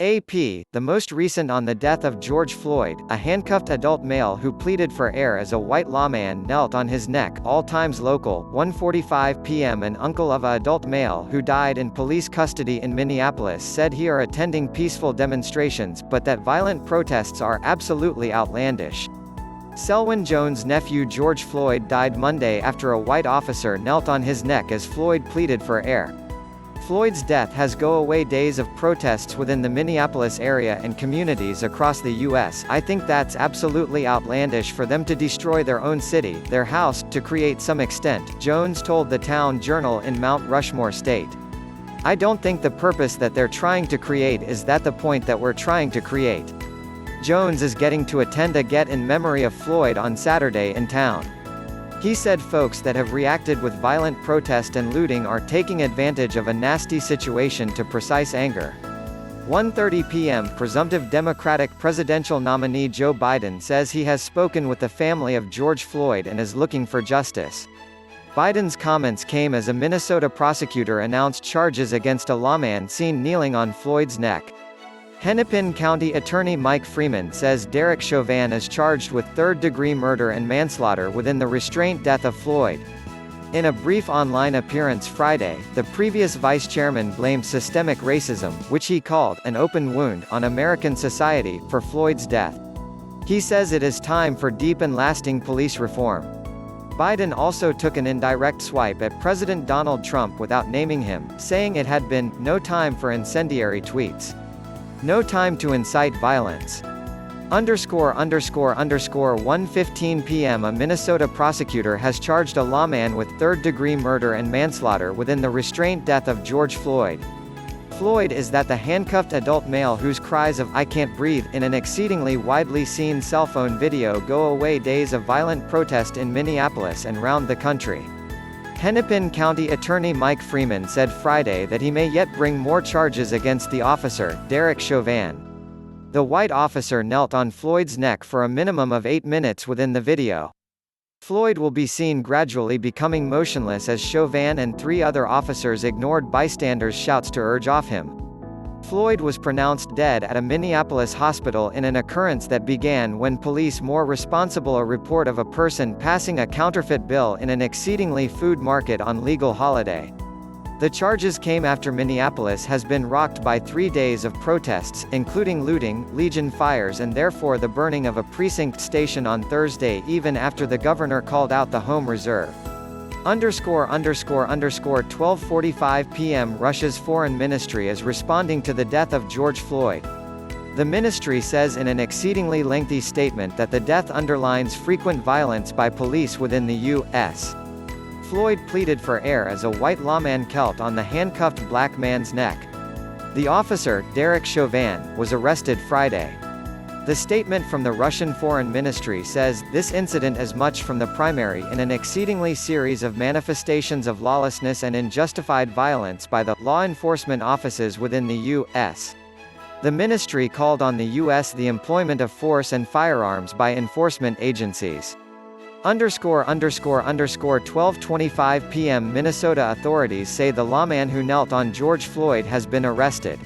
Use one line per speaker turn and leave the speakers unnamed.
AP, the most recent on the death of George Floyd, a handcuffed adult male who pleaded for air as a white lawman knelt on his neck. All Times Local, 1:45 p.m. An uncle of a adult male who died in police custody in Minneapolis said he are attending peaceful demonstrations, but that violent protests are absolutely outlandish. Selwyn Jones' nephew George Floyd died Monday after a white officer knelt on his neck as Floyd pleaded for air. Floyd's death has go-away days of protests within the Minneapolis area and communities across the U.S. I think that's absolutely outlandish for them to destroy their own city, their house, to create some extent, Jones told the Town Journal in Mount Rushmore State. I don't think the purpose that they're trying to create is that the point that we're trying to create. Jones is getting to attend a get in memory of Floyd on Saturday in town. He said folks that have reacted with violent protest and looting are taking advantage of a nasty situation to precise anger. 1:30 p.m. Presumptive Democratic presidential nominee Joe Biden says he has spoken with the family of George Floyd and is looking for justice. Biden's comments came as a Minnesota prosecutor announced charges against a lawman seen kneeling on Floyd's neck. Hennepin County Attorney Mike Freeman says Derek Chauvin is charged with third-degree murder and manslaughter within the restraint death of Floyd. In a brief online appearance Friday, the previous vice chairman blamed systemic racism, which he called an open wound, on American society, for Floyd's death. He says it is time for deep and lasting police reform. Biden also took an indirect swipe at President Donald Trump without naming him, saying it had been no time for incendiary tweets. No time to incite violence. ____1:15 p.m. A Minnesota prosecutor has charged a lawman with third-degree murder and manslaughter within the restraint death of George Floyd. Floyd is that the handcuffed adult male whose cries of "I can't breathe" in an exceedingly widely seen cell phone video go away days of violent protest in Minneapolis and round the country. Hennepin County Attorney Mike Freeman said Friday that he may yet bring more charges against the officer, Derek Chauvin. The white officer knelt on Floyd's neck for a minimum of 8 minutes within the video. Floyd will be seen gradually becoming motionless as Chauvin and 3 other officers ignored bystanders' shouts to urge off him. Floyd was pronounced dead at a Minneapolis hospital in an occurrence that began when police more responsible a report of a person passing a counterfeit bill in an exceedingly food market on legal holiday. The charges came after Minneapolis has been rocked by 3 days of protests, including looting, Legion fires and therefore the burning of a precinct station on Thursday even after the governor called out the home reserve. ____12:45 p.m. Russia's foreign ministry is responding to the death of George Floyd. The ministry says in an exceedingly lengthy statement that the death underlines frequent violence by police within the U.S. Floyd pleaded for air as a white lawman knelt on the handcuffed black man's neck. The officer, Derek Chauvin, was arrested Friday. The statement from the Russian Foreign Ministry says, this incident is much from the primary in an exceedingly series of manifestations of lawlessness and unjustified violence by the law enforcement offices within the U.S. The ministry called on the U.S. the employment of force and firearms by enforcement agencies. ____12:25 p.m. Minnesota authorities say the lawman who knelt on George Floyd has been arrested.